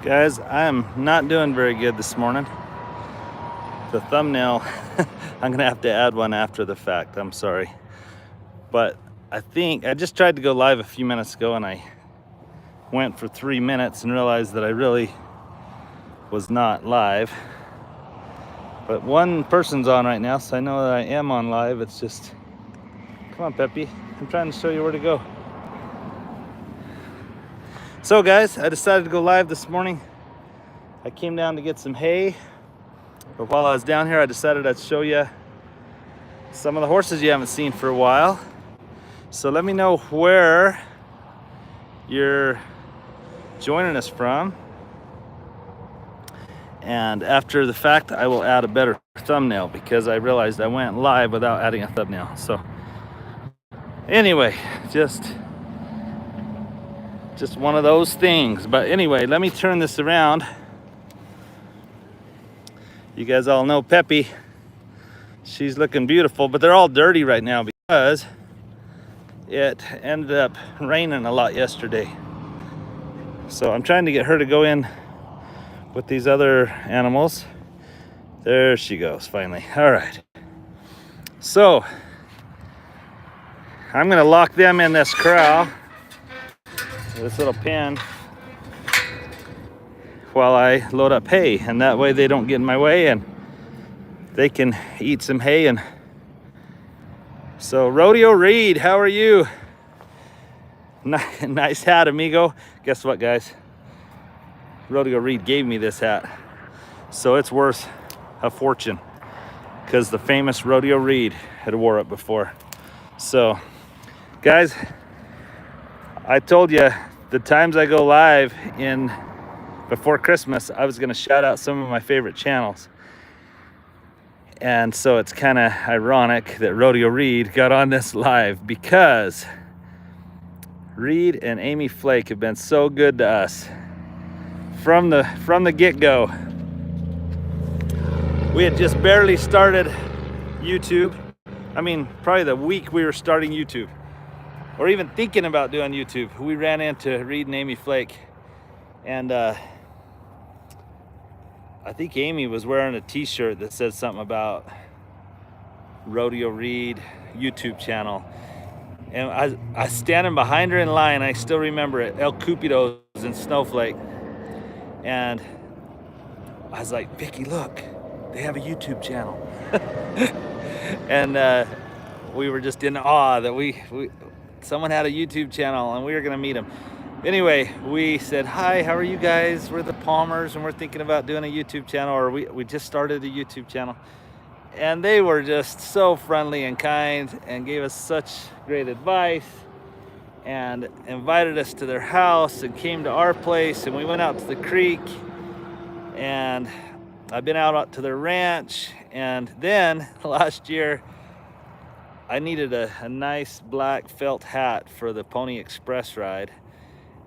Guys, I am not doing very good this morning. The thumbnail, I'm gonna have to add one after the fact, I'm sorry. But I think I just tried to go live a few minutes ago and I went for 3 minutes and realized that I really was not live. But one person's on right now, so I know that I am on live. It's just, come on Peppy, I'm trying to show you where to go. So guys, I decided to go live this morning. I came down to get some hay, but while I was down here, I decided I'd show you some of the horses you haven't seen for a while. So let me know where you're joining us from. And after the fact, I will add a better thumbnail because I realized I went live without adding a thumbnail. So anyway, just one of those things. But anyway, let me turn this around. You guys all know Peppy. She's looking beautiful, but they're all dirty right now because it ended up raining a lot yesterday. So I'm trying to get her to go in with these other animals. There she goes, finally. All right. So I'm gonna lock them in this corral, this little pen, while I load up hay, and that way they don't get in my way and they can eat some hay. And so Rodeo Reed, how are you? Nice hat, amigo. Guess what, guys? Rodeo Reed gave me this hat, so it's worth a fortune because the famous Rodeo Reed had wore it before. So guys, I told you the times I go live in before Christmas, I was going to shout out some of my favorite channels. And so it's kind of ironic that Rodeo Reed got on this live because Reed and Amy Flake have been so good to us from the get-go. We had just barely started YouTube. I mean, probably the week we were starting YouTube or even thinking about doing YouTube, we ran into Reed and Amy Flake. And I think Amy was wearing a t-shirt that said something about Rodeo Reed YouTube channel. And I was standing behind her in line. I still remember it, El Cupido's in Snowflake. And I was like, Vicky, look, they have a YouTube channel. And we were just in awe that someone had a YouTube channel and we were gonna meet them. Anyway, we said, hi, how are you guys? We're the Palmers and we're thinking about doing a YouTube channel, or we just started a YouTube channel. And they were just so friendly and kind and gave us such great advice and invited us to their house and came to our place, and we went out to the creek, and I've been out to their ranch. And then last year, I needed a nice black felt hat for the Pony Express ride.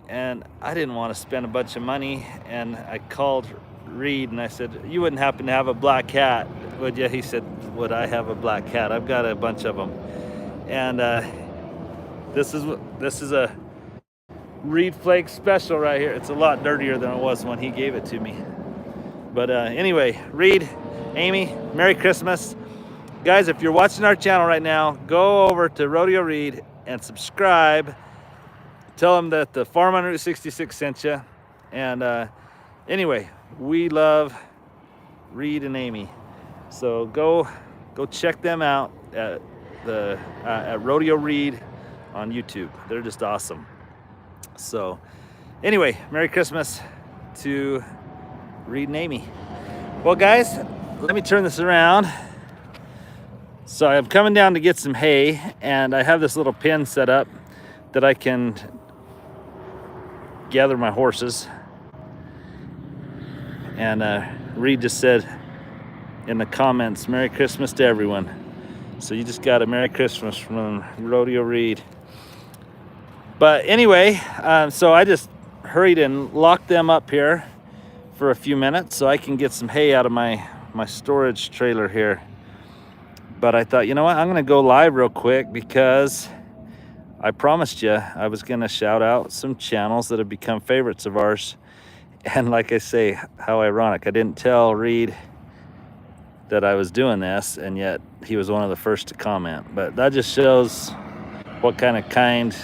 And I didn't want to spend a bunch of money, and I called Reed and I said, you wouldn't happen to have a black hat, would you? He said, would I have a black hat? I've got a bunch of them. And this is a Reed Flake special right here. It's a lot dirtier than it was when he gave it to me. But anyway, Reed, Amy, Merry Christmas. Guys, if you're watching our channel right now, go over to Rodeo Reed and subscribe. Tell them that the Farm on Route 66 sent you. And anyway, we love Reed and Amy. So go check them out at Rodeo Reed on YouTube. They're just awesome. So anyway, Merry Christmas to Reed and Amy. Well guys, let me turn this around. So I'm coming down to get some hay, and I have this little pen set up that I can gather my horses. And Reed just said in the comments, Merry Christmas to everyone. So you just got a Merry Christmas from Rodeo Reed. But anyway, so I just hurried and locked them up here for a few minutes so I can get some hay out of my storage trailer here. But I thought, you know what, I'm gonna go live real quick because I promised you I was gonna shout out some channels that have become favorites of ours. And like I say, how ironic. I didn't tell Reed that I was doing this, and yet he was one of the first to comment. But that just shows what kind of kind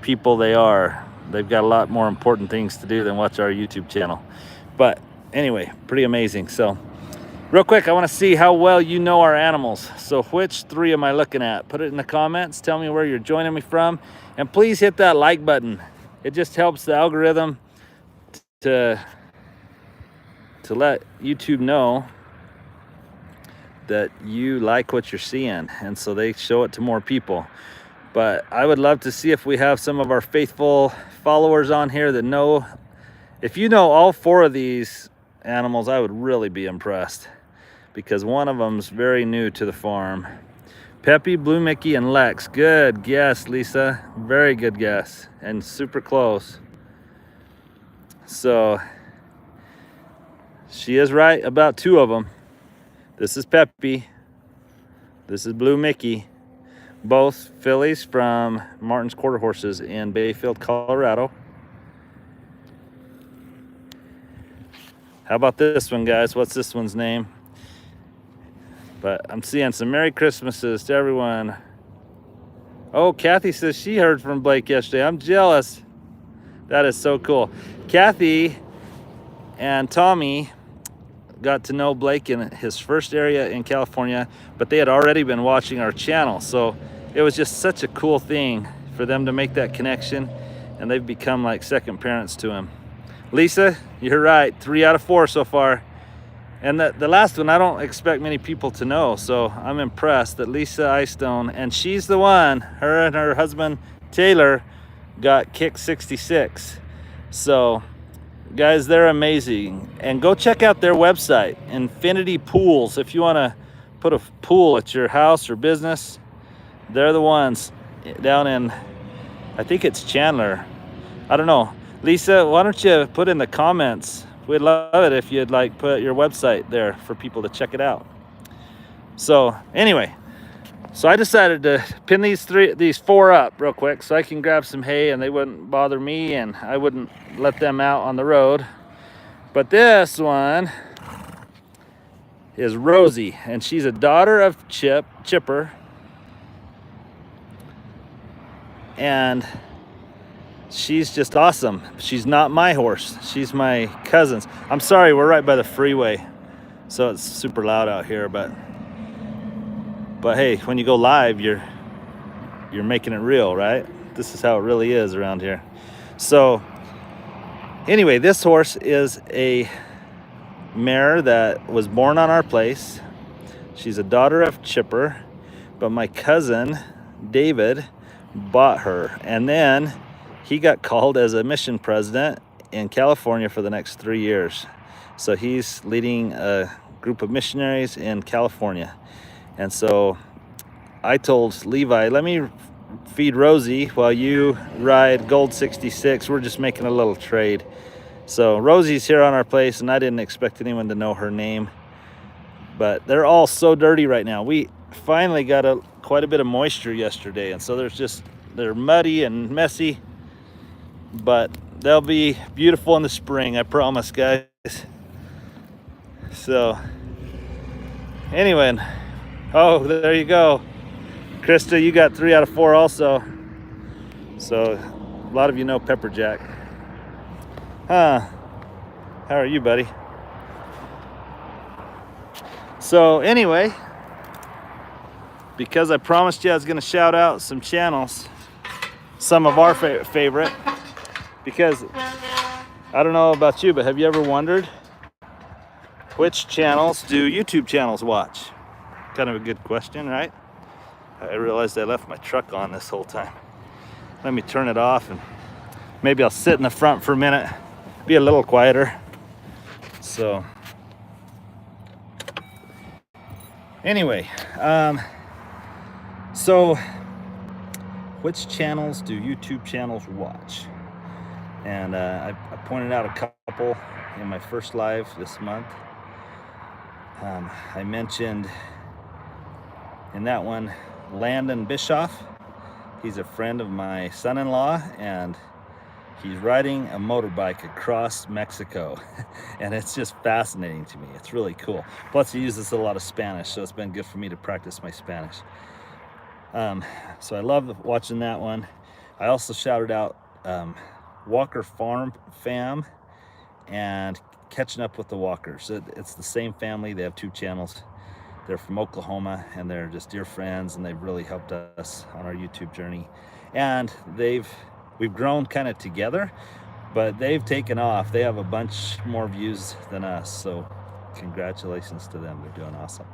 people they are. They've got a lot more important things to do than watch our YouTube channel. But anyway, pretty amazing. So real quick, I want to see how well you know our animals. So which 3 am I looking at? Put it in the comments. Tell me where you're joining me from. And please hit that like button. It just helps the algorithm to let YouTube know that you like what you're seeing, and so they show it to more people. But I would love to see if we have some of our faithful followers on here that know. If you know all 4 of these animals, I would really be impressed, because one of them's very new to the farm. Peppy, Blue Mickey, and Lex. Good guess, Lisa. Very good guess, and super close. So she is right about 2 of them. This is Peppy. This is Blue Mickey. Both fillies from Martin's Quarter Horses in Bayfield, Colorado. How about this one, guys? What's this one's name? But I'm seeing some Merry Christmases to everyone. Oh, Kathy says she heard from Blake yesterday. I'm jealous. That is so cool. Kathy and Tommy got to know Blake in his first area in California, but they had already been watching our channel. So it was just such a cool thing for them to make that connection, and they've become like second parents to him. Lisa, you're right. 3 out of 4 so far. And the last one, I don't expect many people to know, so I'm impressed that Lisa Eyestone, and she's the one, her and her husband Taylor got Kick 66. So guys, they're amazing. And go check out their website, Infinity Pools. If you want to put a pool at your house or business, they're the ones down in, I think it's Chandler. I don't know. Lisa, why don't you put in the comments? We'd love it if you'd like put your website there for people to check it out. So anyway, so I decided to pin these 4 up real quick so I can grab some hay and they wouldn't bother me and I wouldn't let them out on the road. But this one is Rosie, and she's a daughter of Chipper. And she's just awesome. She's not my horse. She's my cousin's. I'm sorry, we're right by the freeway, so it's super loud out here, but hey, when you go live, you're making it real, right? This is how it really is around here. So anyway, this horse is a mare that was born on our place. She's a daughter of Chipper, but my cousin David bought her, and then he got called as a mission president in California for the next 3 years. So he's leading a group of missionaries in California. And so I told Levi, let me feed Rosie while you ride Gold 66. We're just making a little trade. So Rosie's here on our place, and I didn't expect anyone to know her name. But they're all so dirty right now. We finally got quite a bit of moisture yesterday, and so they're muddy and messy. But they'll be beautiful in the spring, I promise, guys. So anyway, oh, there you go. Krista, you got 3 out of 4 also. So a lot of you know Pepper Jack. Huh? How are you, buddy? So anyway, because I promised you I was going to shout out some channels, some of our favorite, because I don't know about you, but have you ever wondered which channels do YouTube channels watch? Kind of a good question, right? I realized I left my truck on this whole time. Let me turn it off, and maybe I'll sit in the front for a minute, be a little quieter. So anyway, so which channels do YouTube channels watch? And I pointed out a couple in my first live this month. I mentioned in that one Landon Bischoff. He's a friend of my son-in-law, and He's riding a motorbike across Mexico, and it's just fascinating to me. It's really cool. Plus, he uses a lot of Spanish, so it's been good for me to practice my Spanish. So I love watching that one. I also shouted out Walker Farm Fam and Catching Up with the Walkers. It's the same family. They have 2 channels. They're from Oklahoma, and they're just dear friends, and they've really helped us on our YouTube journey. And we've grown kind of together, but they've taken off. They have a bunch more views than us, so congratulations to them. They're doing awesome.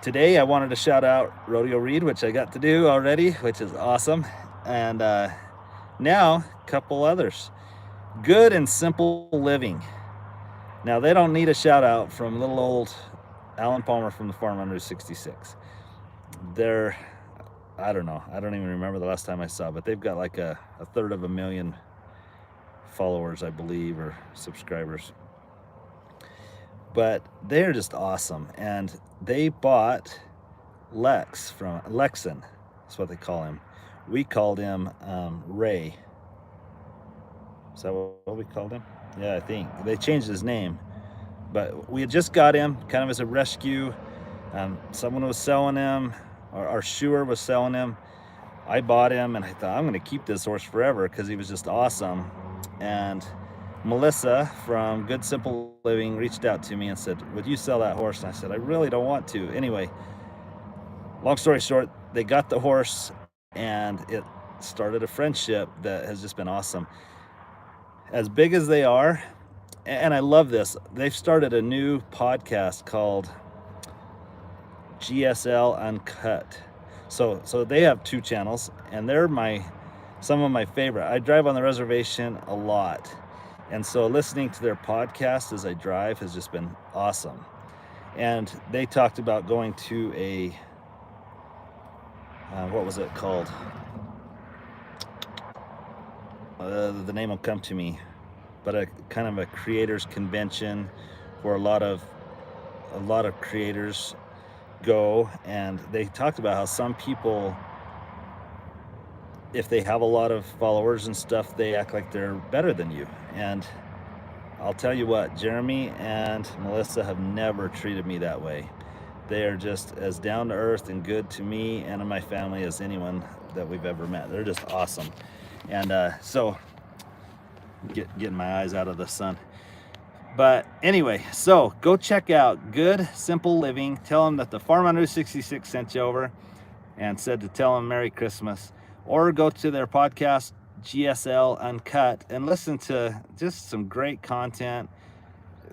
Today I wanted to shout out Rodeo Reed, which I got to do already, which is awesome. And now a couple others. Good and Simple Living. Now they don't need a shout out from little old Alan Palmer from the Farm Under 66. They're, I don't know, I don't even remember the last time I saw, but they've got like a third of a million followers, I believe, or subscribers. But they're just awesome, and they bought Lex from Lexan. That's what they call him. We called him Ray. Is that what we called him? Yeah, I think they changed his name, but we had just got him kind of as a rescue. Someone was selling him, or our shoer was selling him. I bought him, and I thought, I'm going to keep this horse forever because he was just awesome. And Melissa from Good Simple Living reached out to me and said, would you sell that horse? And I said, I really don't want to. Anyway, long story short, they got the horse, and it started a friendship that has just been awesome. As big as they are, and I love this, they've started a new podcast called GSL Uncut. So they have 2 channels, and they're some of my favorite. I drive on the reservation a lot, and so listening to their podcast as I drive has just been awesome. And they talked about going to a what was it called? The name will come to me, but a kind of a creators convention where a lot of creators go, and they talked about how some people, if they have a lot of followers and stuff, they act like they're better than you. And I'll tell you what, Jeremy and Melissa have never treated me that way. They are just as down to earth and good to me and to my family as anyone that we've ever met. They're just awesome. And so getting my eyes out of the sun. But anyway, so go check out Good Simple Living. Tell them that the Farm Under 66 sent you over and said to tell them Merry Christmas. Or go to their podcast, GSL Uncut, and listen to just some great content.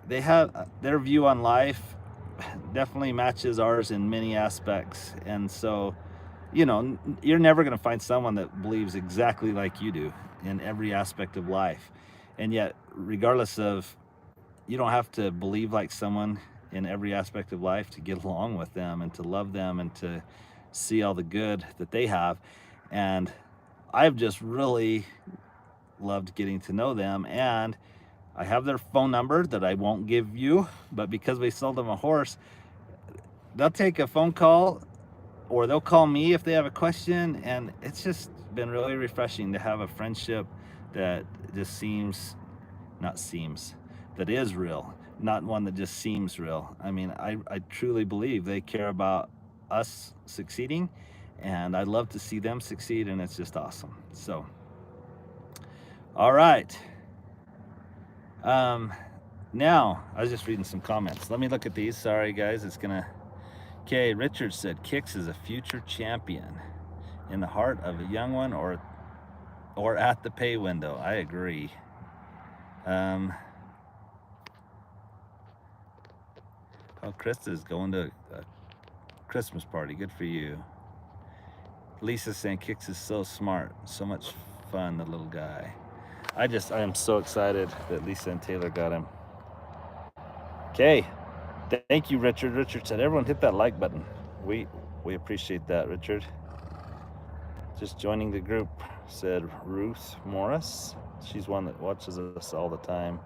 They have their view on life definitely matches ours in many aspects. And so, you know, you're never going to find someone that believes exactly like you do in every aspect of life. And yet, regardless of, you don't have to believe like someone in every aspect of life to get along with them and to love them and to see all the good that they have. And I've just really loved getting to know them. And I have their phone number that I won't give you, but because we sold them a horse, they'll take a phone call or they'll call me if they have a question. And it's just been really refreshing to have a friendship that just that is real, not one that just seems real. I mean, I truly believe they care about us succeeding, and I'd love to see them succeed, and it's just awesome. So, all right. Now, I was just reading some comments. Let me look at these. Sorry, guys. Okay, Richard said, Kicks is a future champion in the heart of a young one or at the pay window. I agree. Oh, Krista's going to a Christmas party. Good for you. Lisa's saying Kicks is so smart. So much fun, the little guy. I am so excited that Lisa and Taylor got him. Okay. Thank you, Richard. Richard said, everyone hit that like button. We appreciate that, Richard. Just joining the group, said Ruth Morris. She's one that watches us all the time.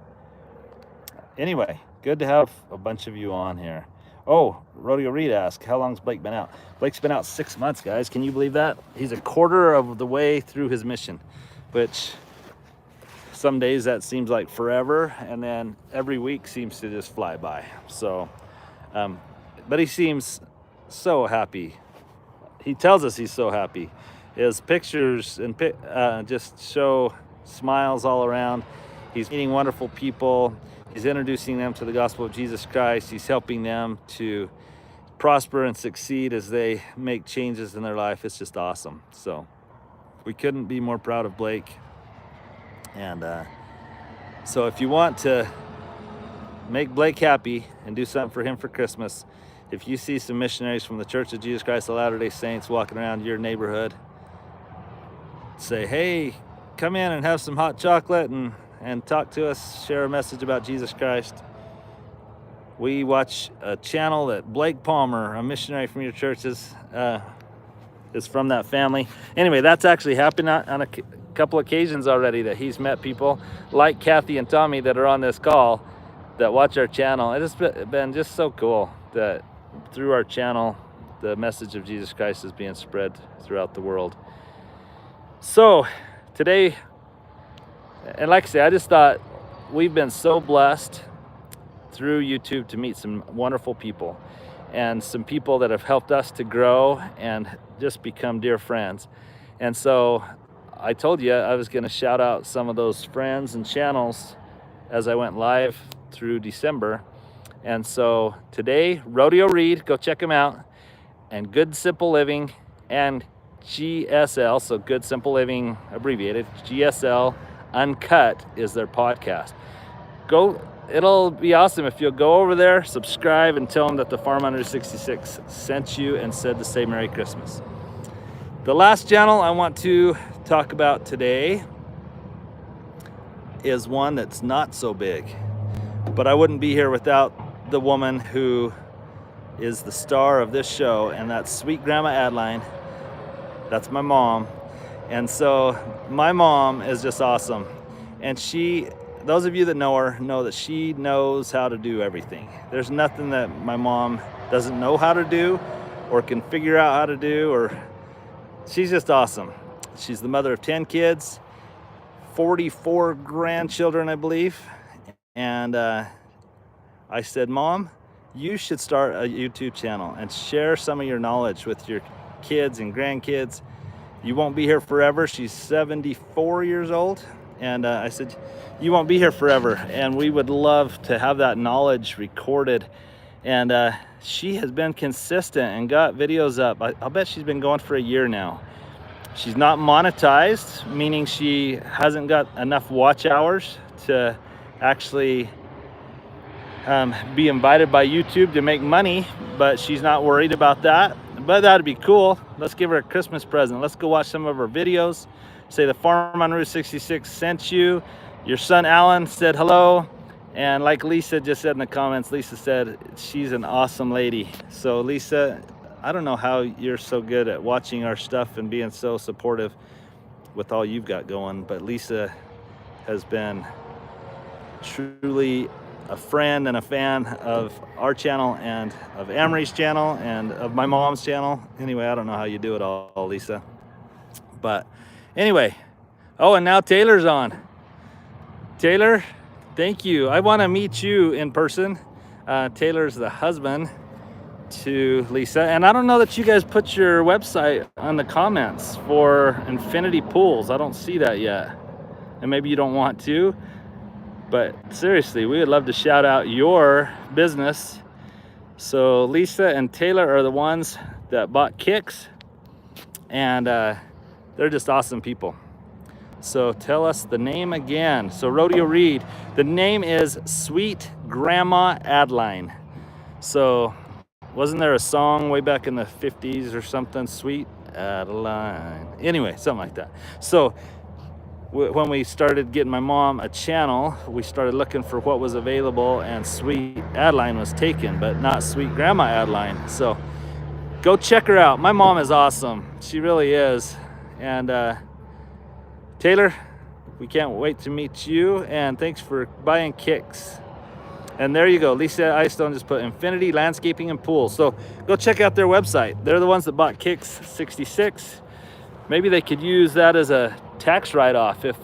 Anyway, good to have a bunch of you on here. Oh, Rodeo Reed asked, how long's Blake been out? Blake's been out 6 months, guys. Can you believe that? He's a quarter of the way through his mission, which some days that seems like forever, and then every week seems to just fly by. So, but he seems so happy. He tells us he's so happy. His pictures and just show smiles all around. He's meeting wonderful people. He's introducing them to the gospel of Jesus Christ. He's helping them to prosper and succeed as they make changes in their life. It's just awesome. So we couldn't be more proud of Blake. And so if you want to make Blake happy and do something for him for Christmas, if you see some missionaries from the Church of Jesus Christ of Latter-day Saints walking around your neighborhood, say, hey, come in and have some hot chocolate and talk to us, share a message about Jesus Christ. We watch a channel that Blake Palmer, a missionary from your church, is from that family. Anyway, that's actually happened on a couple occasions already, that he's met people like Kathy and Tommy that are on this call that watch our channel. It has been just so cool that through our channel, the message of Jesus Christ is being spread throughout the world. So today, and like I say, I just thought we've been so blessed through YouTube to meet some wonderful people, and some people that have helped us to grow and just become dear friends. And so I told you I was going to shout out some of those friends and channels as I went live through December. And so today, Rodeo Reed, go check him out, and Good Simple Living, and GSL, so Good Simple Living abbreviated, GSL Uncut is their podcast. It'll be awesome if you'll go over there, subscribe, and tell them that the Farm Under 66 sent you and said to say Merry Christmas. The last channel I want to talk about today is one that's not so big, but I wouldn't be here without the woman who is the star of this show, and that's Sweet Grandma Adeline. That's my mom. And so my mom is just awesome. And those of you that know her know that she knows how to do everything. There's nothing that my mom doesn't know how to do or can figure out how to do, or she's just awesome. She's the mother of 10 kids, 44 grandchildren, I believe. And I said, Mom, you should start a YouTube channel and share some of your knowledge with your kids and grandkids. You won't be here forever. She's 74 years old. And I said, you won't be here forever, and we would love to have that knowledge recorded. And she has been consistent and got videos up. I'll bet she's been going for a year now. She's not monetized, meaning she hasn't got enough watch hours to actually be invited by YouTube to make money, but she's not worried about that. But that'd be cool. Let's give her a Christmas present. Let's go watch some of her videos. Say the Farm on Route 66 sent you. Your son Alan said hello. And like Lisa just said in the comments, Lisa said she's an awesome lady. So Lisa, I don't know how you're so good at watching our stuff and being so supportive with all you've got going, but Lisa has been truly a friend and a fan of our channel and of Amory's channel and of my mom's channel. Anyway, I don't know how you do it all, Lisa. But anyway, oh, and now Taylor's on. Taylor, thank you. I want to meet you in person. Taylor's the husband to Lisa. And I don't know that you guys put your website on the comments for Infinity Pools. I don't see that yet. And maybe you don't want to. But seriously, we would love to shout out your business. So Lisa and Taylor are the ones that bought Kicks, and they're just awesome people. So tell us the name again. So Rodeo Reed, the name is Sweet Grandma Adeline. So wasn't there a song way back in the 50s or something, Sweet Adeline? Anyway, something like that. So when we started getting my mom a channel, we started looking for what was available, and Sweet Adeline was taken, but not Sweet Grandma Adeline. So go check her out. My mom is awesome. She really is. And Taylor, we can't wait to meet you, and thanks for buying Kicks. And there you go. Lisa Eystone just put Infinity Landscaping and Pools. So go check out their website. They're the ones that bought Kicks 66. Maybe they could use that as a tax write-off if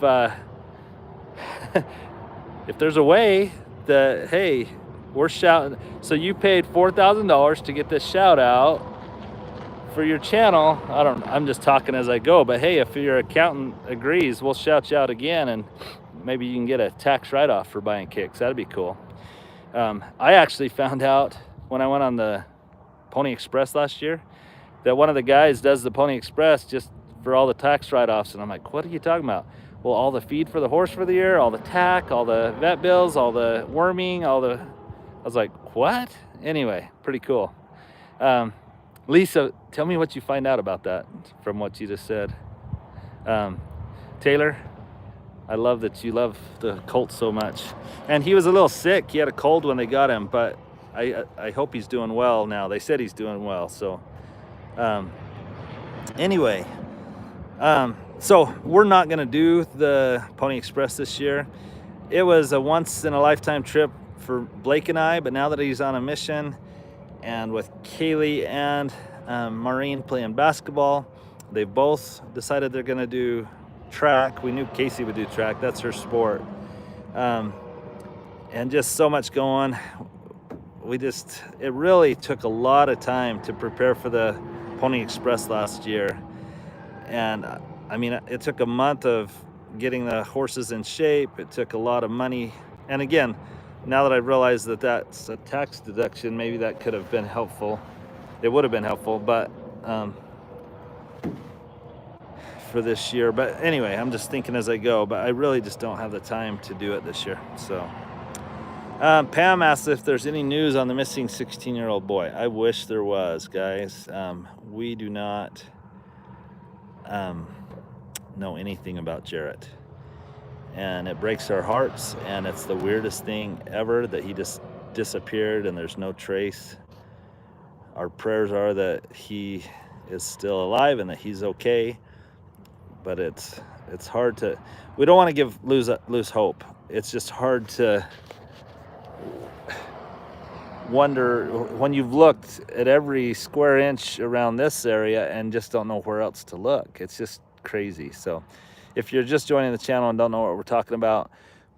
if there's a way that, hey, we're shouting, so you paid $4,000 to get this shout out for your channel. I'm just talking as I go, but hey, if your accountant agrees, we'll shout you out again, and maybe you can get a tax write-off for buying kicks. That'd be cool. I actually found out when I went on the Pony Express last year that one of the guys does the Pony Express just for all the tax write-offs, and I'm like, what are you talking about? Well, all the feed for the horse for the year, all the tack, all the vet bills, all the worming, I was like, what? Anyway, pretty cool. Lisa, tell me what you find out about that from what you just said. Taylor, I love that you love the colt so much. And he was a little sick. He had a cold when they got him, but I hope he's doing well now. They said he's doing well. So anyway, so we're not going to do the Pony Express this year. It was a once in a lifetime trip for Blake and I, but now that he's on a mission, and with Kaylee and Maureen playing basketball, they've both decided they're going to do track. We knew Casey would do track. That's her sport. And just so much going. It really took a lot of time to prepare for the Pony Express last year. And I mean, it took a month of getting the horses in shape. It took a lot of money. And again, now that I realize that that's a tax deduction, maybe that could have been helpful. It would have been helpful, but for this year. But anyway, I'm just thinking as I go, but I really just don't have the time to do it this year. So Pam asked if there's any news on the missing 16-year-old boy. I wish there was, guys. We do not know anything about Jarrett. And it breaks our hearts, and it's the weirdest thing ever that he just disappeared and there's no trace. Our prayers are that he is still alive and that he's okay, but it's hard to, we don't want to lose hope. It's just hard to wonder when you've looked at every square inch around this area and just don't know where else to look. It's just crazy. So if you're just joining the channel and don't know what we're talking about,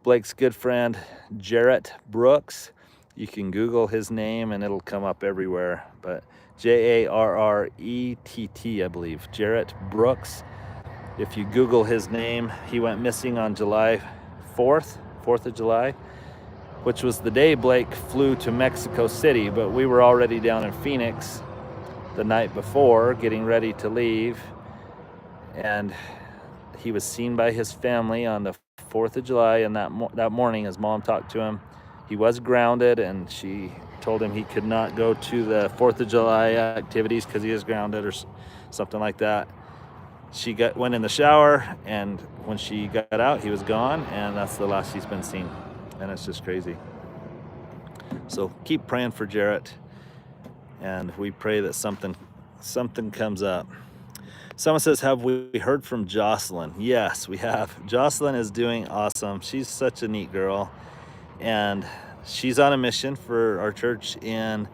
Blake's good friend, Jarrett Brooks, you can Google his name and it'll come up everywhere. But Jarrett, I believe, Jarrett Brooks. If you Google his name, he went missing on July 4th of July, which was the day Blake flew to Mexico City, but we were already down in Phoenix the night before, getting ready to leave. And he was seen by his family on the 4th of July, and that morning his mom talked to him. He was grounded, and she told him he could not go to the 4th of July activities because he is grounded or something like that. She went in the shower, and when she got out, he was gone, and that's the last he's been seen. And it's just crazy. So keep praying for Jarrett, and we pray that something comes up. Someone says, have we heard from Jocelyn? Yes, we have. Jocelyn is doing awesome. She's such a neat girl, and she's on a mission for our church in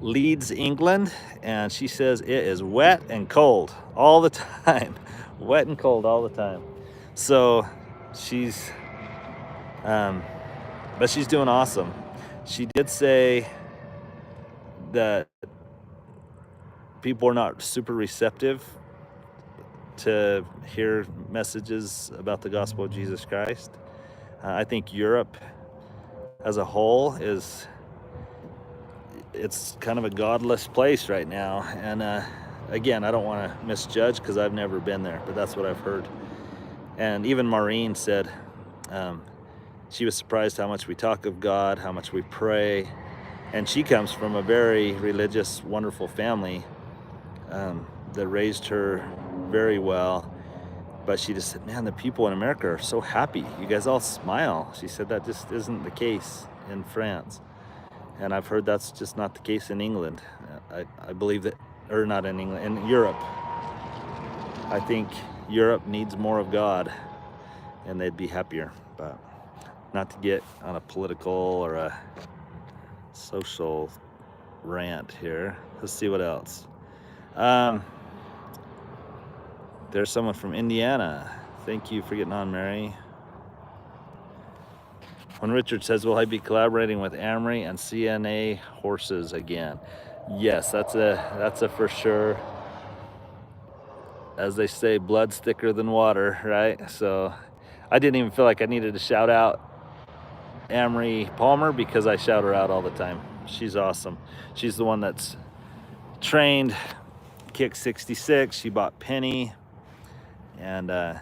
Leeds, England, and she says it is wet and cold all the time. Wet and cold all the time. So she's but she's doing awesome. She did say that people are not super receptive to hear messages about the gospel of Jesus Christ. I think Europe as a whole it's kind of a godless place right now. And again, I don't want to misjudge because I've never been there, but that's what I've heard. And even Maureen said she was surprised how much we talk of God, how much we pray. And she comes from a very religious, wonderful family that raised her very well. But she just said, man, the people in America are so happy. You guys all smile. She said that just isn't the case in France. And I've heard that's just not the case in England. I believe that, or not in England, in Europe. I think Europe needs more of God, and they'd be happier. But not to get on a political or a social rant here. Let's see what else. There's someone from Indiana. Thank you for getting on, Mary. When Richard says, will I be collaborating with Amory and CNA horses again? Yes, that's a for sure. As they say, blood's thicker than water, right? So I didn't even feel like I needed to shout out Amory Palmer because I shout her out all the time. She's awesome. She's the one that's trained Kick 66. She bought Penny, and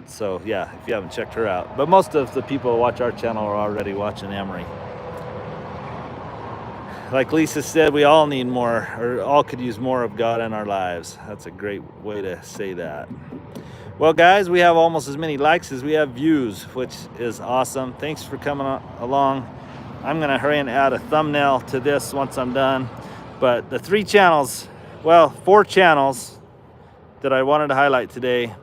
so yeah, if you haven't checked her out. But most of the people who watch our channel are already watching Amory. Like Lisa said, we all need more, or all could use more of God in our lives. That's a great way to say that. Well, guys, we have almost as many likes as we have views, which is awesome. Thanks for coming along. I'm gonna hurry and add a thumbnail to this once I'm done. But the 3 channels, well, 4 channels that I wanted to highlight today,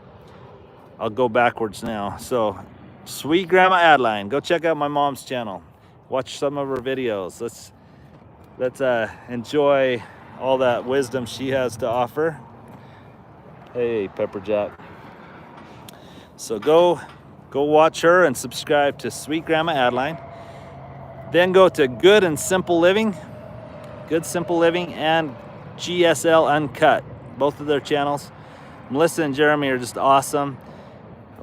I'll go backwards now. So, Sweet Grandma Adeline, go check out my mom's channel. Watch some of her videos. Let's enjoy all that wisdom she has to offer. Hey, Pepper Jack. So go watch her and subscribe to Sweet Grandma Adeline. Then go to Good and Simple Living, and GSL Uncut. Both of their channels. Melissa and Jeremy are just awesome.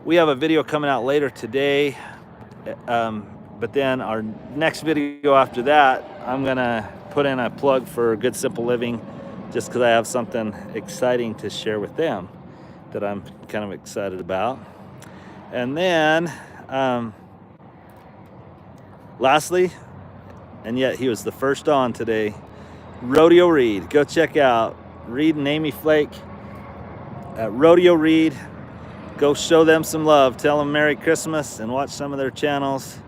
We have a video coming out later today, but then our next video after that, I'm gonna put in a plug for Good Simple Living, just because I have something exciting to share with them that I'm kind of excited about. And then lastly, and yet he was the first on today, Rodeo Reed. Go check out Reed and Amy Flake at Rodeo Reed. Go show them some love. Tell them Merry Christmas and watch some of their channels.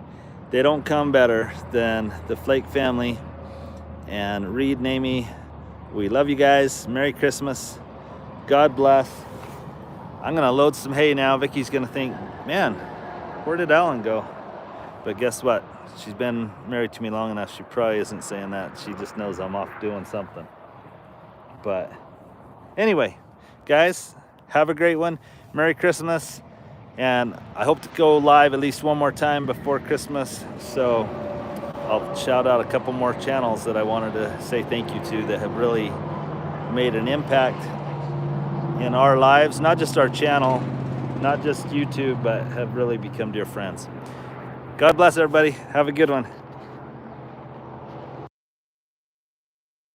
They don't come better than the Flake family. And Reed and Amy, we love you guys. Merry Christmas. God bless. I'm gonna load some hay now. Vicky's gonna think, man, where did Alan go? But guess what? She's been married to me long enough. She probably isn't saying that. She just knows I'm off doing something. But anyway, guys, have a great one. Merry Christmas. And I hope to go live at least one more time before Christmas. So I'll shout out a couple more channels that I wanted to say thank you to that have really made an impact in our lives. Not just our channel, not just YouTube, but have really become dear friends. God bless everybody. Have a good one.